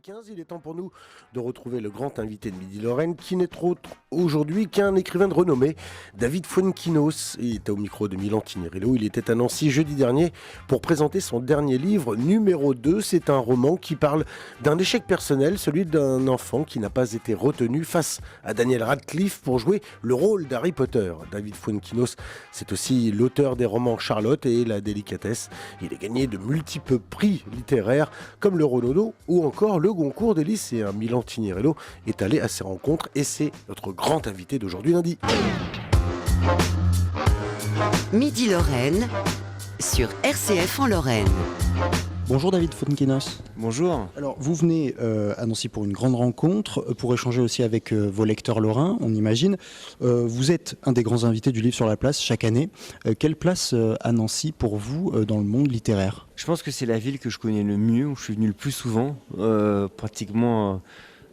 15, il est temps pour nous de retrouver le grand invité de Midi Lorraine, qui n'est autre aujourd'hui qu'un écrivain de renommée, David Fuenquinos. Il était au micro de Milan Tinirello. Il était à Nancy jeudi dernier pour présenter son dernier livre, numéro 2. C'est un roman qui parle d'un échec personnel, celui d'un enfant qui n'a pas été retenu face à Daniel Radcliffe pour jouer le rôle d'Harry Potter. David Fuenquinos, c'est aussi l'auteur des romans Charlotte et La Délicatesse. Il a gagné de multiples prix littéraires comme le Renaudot ou encore le Goncourt des lycéens. Milan Tinirello est allé à ces rencontres et c'est notre grand invité d'aujourd'hui lundi. Midi Lorraine sur RCF en Lorraine. Bonjour David Fuenquinos. Bonjour. Alors vous venez à Nancy pour une grande rencontre, pour échanger aussi avec vos lecteurs lorrains, on imagine. Vous êtes un des grands invités du livre sur la place chaque année. Quelle place à Nancy pour vous dans le monde littéraire ? Je pense que c'est la ville que je connais le mieux, où je suis venu le plus souvent, pratiquement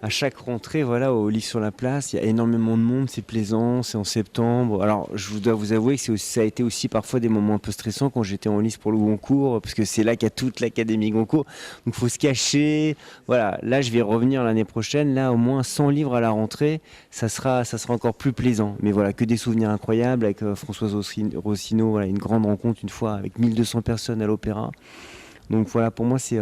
à chaque rentrée, voilà, au livre sur la place. Il y a énormément de monde, c'est plaisant, c'est en septembre. Alors je dois vous avouer que ça a été aussi parfois des moments un peu stressants quand j'étais en lice pour le Goncourt, parce que c'est là qu'il y a toute l'Académie Goncourt, donc il faut se cacher. Voilà, là je vais revenir l'année prochaine, là au moins 100 livres à la rentrée, ça sera encore plus plaisant. Mais voilà, que des souvenirs incroyables avec Françoise Rossineau, voilà, une grande rencontre une fois avec 1200 personnes à l'Opéra. Donc voilà, pour moi, c'est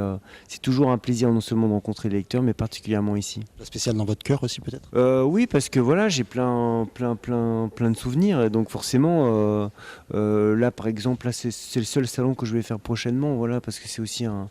toujours un plaisir non seulement de rencontrer les lecteurs, mais particulièrement ici. La spéciale dans votre cœur aussi peut-être ? Oui, parce que voilà, j'ai plein de souvenirs. Et donc forcément, là par exemple, là, c'est le seul salon que je vais faire prochainement, voilà, parce que c'est aussi un...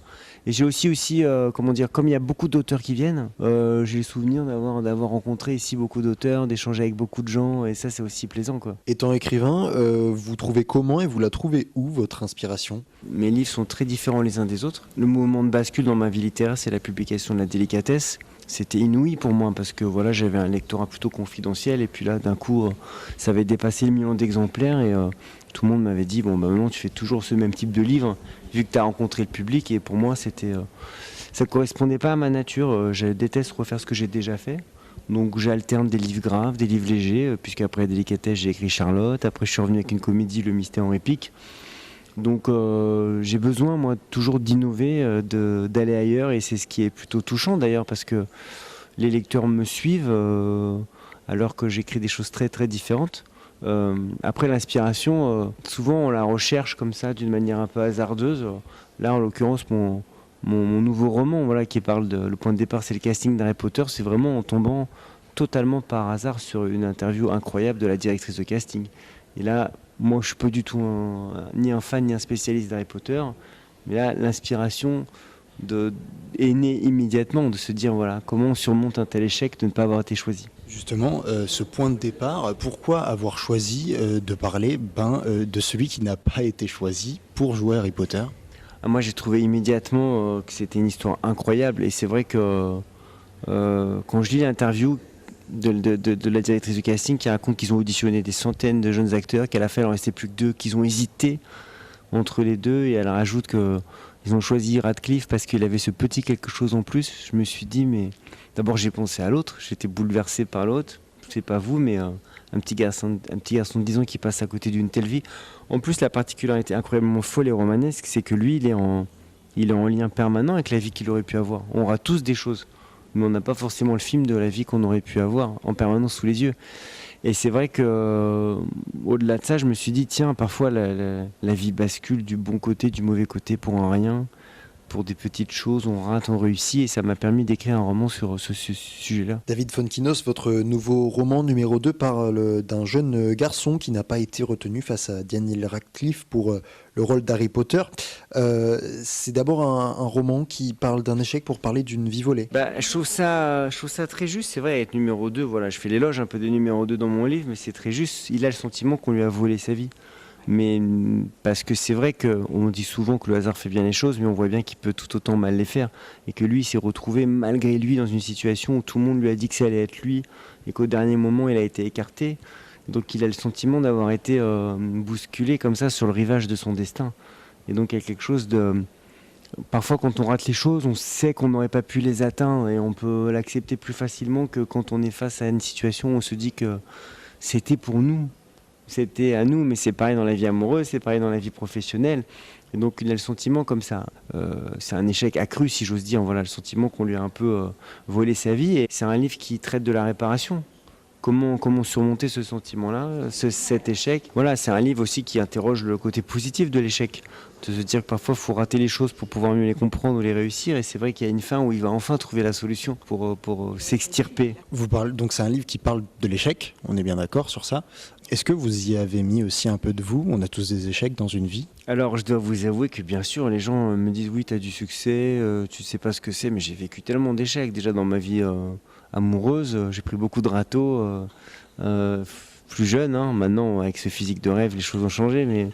Et j'ai aussi comment dire, comme il y a beaucoup d'auteurs qui viennent, j'ai le souvenir d'avoir rencontré ici beaucoup d'auteurs, d'échanger avec beaucoup de gens, et ça c'est aussi plaisant, quoi. Étant écrivain, vous trouvez comment et vous la trouvez où votre inspiration ? Mes livres sont très différents les uns des autres. Le moment de bascule dans ma vie littéraire, c'est la publication de La Délicatesse. C'était inouï pour moi parce que voilà, j'avais un lectorat plutôt confidentiel et puis là d'un coup ça avait dépassé le million d'exemplaires et tout le monde m'avait dit bon bah maintenant tu fais toujours ce même type de livre vu que tu as rencontré le public, et pour moi ça correspondait pas à ma nature. Je déteste refaire ce que j'ai déjà fait. Donc j'alterne des livres graves, des livres légers, puisqu'après La Délicatesse j'ai écrit Charlotte, après je suis revenu avec une comédie, Le Mystère en réplique. Donc j'ai besoin moi toujours d'innover, d'aller ailleurs, et c'est ce qui est plutôt touchant d'ailleurs parce que les lecteurs me suivent alors que j'écris des choses très très différentes. Après l'inspiration, souvent on la recherche comme ça d'une manière un peu hasardeuse. Là en l'occurrence mon nouveau roman, voilà, qui parle le point de départ c'est le casting d'Harry Potter, c'est vraiment en tombant totalement par hasard sur une interview incroyable de la directrice de casting. Et là, moi, je suis pas du tout ni un fan ni un spécialiste d'Harry Potter, mais là, l'inspiration est née immédiatement de se dire voilà comment on surmonte un tel échec de ne pas avoir été choisi. Justement, ce point de départ, pourquoi avoir choisi de parler de celui qui n'a pas été choisi pour jouer Harry Potter ? Moi, j'ai trouvé immédiatement que c'était une histoire incroyable, et c'est vrai que quand je lis l'interview de la directrice du casting qui raconte qu'ils ont auditionné des centaines de jeunes acteurs, qu'à la fin il en restait plus que 2, qu'ils ont hésité entre les deux, et elle rajoute qu'ils ont choisi Radcliffe parce qu'il avait ce petit quelque chose en plus. Je me suis dit, mais d'abord j'ai pensé à l'autre, j'étais bouleversé par l'autre, c'est pas vous, mais un petit garçon de 10 ans qui passe à côté d'une telle vie. En plus, la particularité incroyablement folle et romanesque, c'est que lui il est en lien permanent avec la vie qu'il aurait pu avoir. On aura tous des choses, mais on n'a pas forcément le film de la vie qu'on aurait pu avoir en permanence sous les yeux. Et c'est vrai que au-delà de ça, je me suis dit, tiens, parfois la vie bascule du bon côté, du mauvais côté pour un rien, pour des petites choses, on rate, on réussit, et ça m'a permis d'écrire un roman sur ce sujet-là. David Fuenquinos, votre nouveau roman numéro 2 parle d'un jeune garçon qui n'a pas été retenu face à Daniel Radcliffe pour le rôle d'Harry Potter. C'est d'abord un roman qui parle d'un échec pour parler d'une vie volée. Je trouve ça très juste, c'est vrai, être numéro 2, voilà, je fais l'éloge un peu des numéros 2 dans mon livre, mais c'est très juste, il a le sentiment qu'on lui a volé sa vie. Mais parce que c'est vrai qu'on dit souvent que le hasard fait bien les choses, mais on voit bien qu'il peut tout autant mal les faire, et que lui il s'est retrouvé malgré lui dans une situation où tout le monde lui a dit que ça allait être lui, et qu'au dernier moment il a été écarté. Donc il a le sentiment d'avoir été bousculé comme ça sur le rivage de son destin. Et donc il y a quelque chose de... Parfois quand on rate les choses, on sait qu'on n'aurait pas pu les atteindre, et on peut l'accepter plus facilement que quand on est face à une situation où on se dit que c'était pour nous. C'était à nous, mais c'est pareil dans la vie amoureuse, c'est pareil dans la vie professionnelle. Et donc il a le sentiment comme ça, c'est un échec accru si j'ose dire, voilà, le sentiment qu'on lui a un peu volé sa vie. Et c'est un livre qui traite de la réparation. Comment surmonter ce sentiment-là, cet échec. Voilà, c'est un livre aussi qui interroge le côté positif de l'échec. De se dire que parfois il faut rater les choses pour pouvoir mieux les comprendre ou les réussir. Et c'est vrai qu'il y a une fin où il va enfin trouver la solution pour s'extirper. Donc c'est un livre qui parle de l'échec, on est bien d'accord sur ça. Est-ce que vous y avez mis aussi un peu de vous? On a tous des échecs dans une vie. Alors je dois vous avouer que bien sûr les gens me disent oui tu as du succès, tu sais pas ce que c'est, mais j'ai vécu tellement d'échecs déjà dans ma vie amoureuse, j'ai pris beaucoup de râteaux plus jeune, hein. Maintenant avec ce physique de rêve les choses ont changé, mais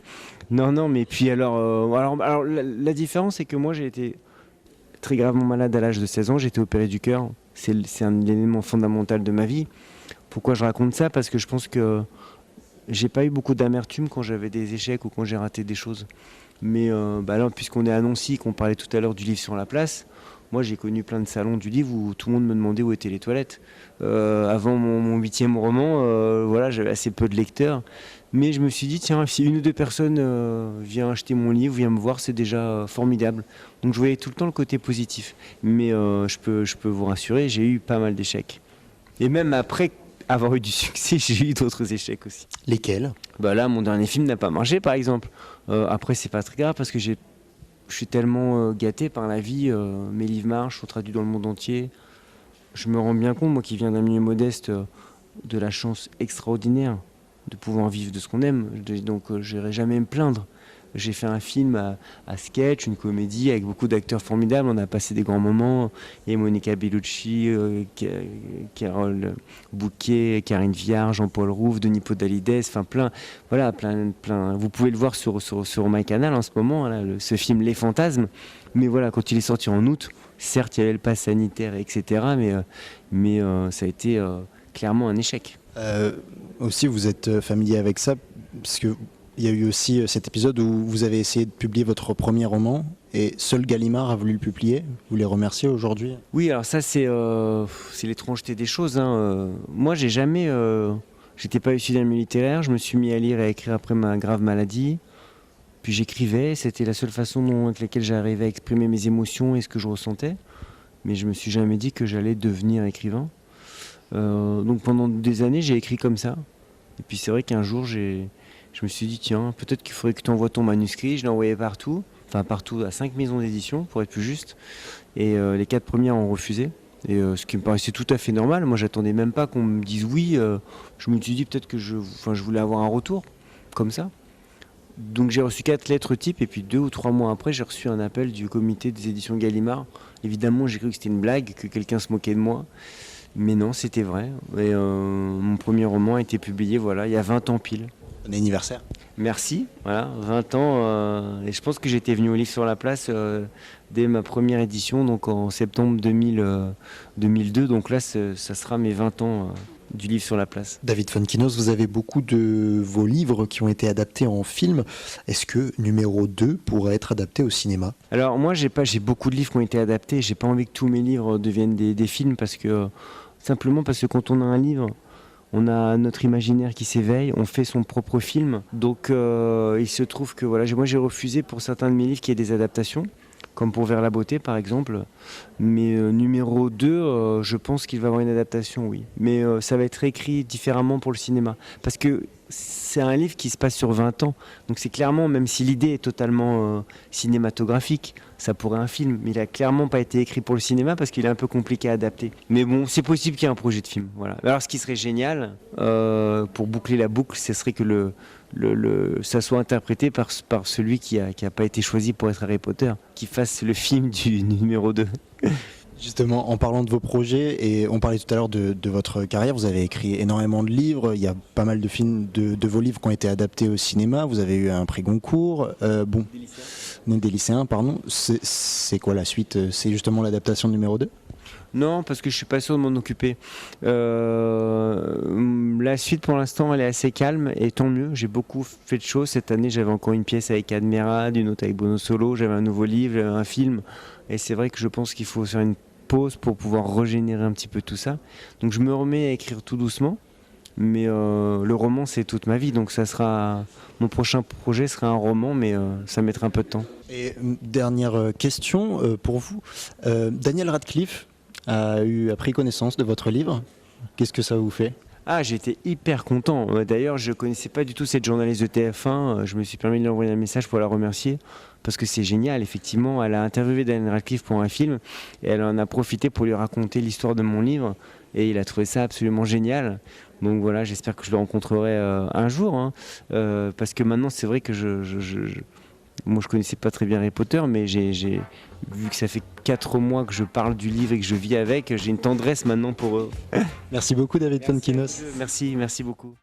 non mais puis alors la différence c'est que moi j'ai été très gravement malade à l'âge de 16 ans, j'ai été opéré du cœur, c'est un élément fondamental de ma vie. Pourquoi je raconte ça? Parce que je pense que j'ai pas eu beaucoup d'amertume quand j'avais des échecs ou quand j'ai raté des choses. Mais là, puisqu'on est à Nancy, qu'on parlait tout à l'heure du livre sur la place, moi j'ai connu plein de salons du livre où tout le monde me demandait où étaient les toilettes. Avant mon 8e roman, voilà, j'avais assez peu de lecteurs. Mais je me suis dit, tiens, si une ou deux personnes viennent acheter mon livre, viennent me voir, c'est déjà formidable. Donc je voyais tout le temps le côté positif. Mais je peux vous rassurer, j'ai eu pas mal d'échecs. Et même après avoir eu du succès, j'ai eu d'autres échecs aussi. Lesquels? Là, mon dernier film n'a pas marché, par exemple. Après, c'est pas très grave parce que je suis tellement gâté par la vie. Mes livres marchent, sont traduits dans le monde entier. Je me rends bien compte, moi qui viens d'un milieu modeste, de la chance extraordinaire de pouvoir vivre de ce qu'on aime. Donc, je n'irai jamais me plaindre. J'ai fait un film à sketch, une comédie avec beaucoup d'acteurs formidables. On a passé des grands moments. Il y a Monica Bellucci, Carole Bouquet, Karine Viard, Jean-Paul Rouve, Denis Podalides, enfin plein. Vous pouvez le voir sur MyCanal en ce moment, là, ce film Les Fantasmes. Mais voilà, quand il est sorti en août, certes il y avait le pass sanitaire, etc. Mais ça a été clairement un échec. Aussi, vous êtes familier avec ça, parce que il y a eu aussi cet épisode où vous avez essayé de publier votre premier roman et seul Gallimard a voulu le publier. Vous les remerciez aujourd'hui? Oui, alors ça c'est l'étrangeté des choses, hein. Moi j'étais pas issu d'un milieu littéraire, je me suis mis à lire et à écrire après ma grave maladie. Puis j'écrivais, c'était la seule façon avec laquelle j'arrivais à exprimer mes émotions et ce que je ressentais. Mais je me suis jamais dit que j'allais devenir écrivain. Donc pendant des années j'ai écrit comme ça. Et puis c'est vrai qu'un jour je me suis dit, tiens, peut-être qu'il faudrait que tu envoies ton manuscrit. Je l'ai envoyé partout, à 5 maisons d'édition, pour être plus juste. Et les 4 premières ont refusé. Et ce qui me paraissait tout à fait normal. Moi, j'attendais même pas qu'on me dise oui. Je me suis dit peut-être que je voulais avoir un retour, comme ça. Donc j'ai reçu 4 lettres types. Et puis 2 ou 3 mois après, j'ai reçu un appel du comité des éditions Gallimard. Évidemment, j'ai cru que c'était une blague, que quelqu'un se moquait de moi. Mais non, c'était vrai. Et mon premier roman a été publié, il y a 20 ans pile. Bon anniversaire. Merci, 20 ans. Et je pense que j'étais venu au livre sur la place dès ma première édition, donc en septembre 2002. Donc là, ça sera mes 20 ans du livre sur la place. David Fontkinos, vous avez beaucoup de vos livres qui ont été adaptés en film. Est-ce que numéro 2 pourrait être adapté au cinéma? Alors moi, j'ai beaucoup de livres qui ont été adaptés. J'ai pas envie que tous mes livres deviennent des films simplement parce que quand on a un livre, on a notre imaginaire qui s'éveille, on fait son propre film. Donc il se trouve que moi j'ai refusé pour certains de mes livres qu'il y ait des adaptations, comme pour Vers la beauté par exemple. Mais numéro 2, je pense qu'il va y avoir une adaptation, oui. Mais ça va être écrit différemment pour le cinéma. Parce que c'est un livre qui se passe sur 20 ans. Donc c'est clairement, même si l'idée est totalement cinématographique, ça pourrait un film. Mais il n'a clairement pas été écrit pour le cinéma parce qu'il est un peu compliqué à adapter. Mais bon, c'est possible qu'il y ait un projet de film. Voilà. Alors ce qui serait génial, pour boucler la boucle, ce serait que ça soit interprété par celui qui a pas été choisi pour être Harry Potter, qui fasse le film du numéro 2. Justement, en parlant de vos projets, et on parlait tout à l'heure de votre carrière, vous avez écrit énormément de livres, il y a pas mal de films de vos livres qui ont été adaptés au cinéma, vous avez eu un prix Goncourt, des lycéens, pardon. C'est quoi la suite? C'est justement l'adaptation numéro 2? Non, parce que je suis pas sûr de m'en occuper. La suite, pour l'instant, elle est assez calme, et tant mieux. J'ai beaucoup fait de choses. Cette année, j'avais encore une pièce avec Admirad, une autre avec Bono Solo, j'avais un nouveau livre, j'avais un film. Et c'est vrai que je pense qu'il faut faire une pause pour pouvoir régénérer un petit peu tout ça. Donc je me remets à écrire tout doucement. Mais le roman, c'est toute ma vie, donc ça sera mon prochain projet sera un roman, mais ça mettra un peu de temps. Et dernière question pour vous. Daniel Radcliffe a pris connaissance de votre livre. Qu'est-ce que ça vous fait ? Ah, j'étais hyper content. D'ailleurs, je connaissais pas du tout cette journaliste de TF1. Je me suis permis de lui envoyer un message pour la remercier parce que c'est génial. Effectivement, elle a interviewé Daniel Radcliffe pour un film et elle en a profité pour lui raconter l'histoire de mon livre et il a trouvé ça absolument génial. Donc voilà, j'espère que je le rencontrerai un jour, hein. Parce que maintenant, c'est vrai que moi, je connaissais pas très bien Harry Potter, mais j'ai vu que ça fait 4 mois que je parle du livre et que je vis avec, j'ai une tendresse maintenant pour eux. Merci beaucoup David Fonkinos. Merci beaucoup.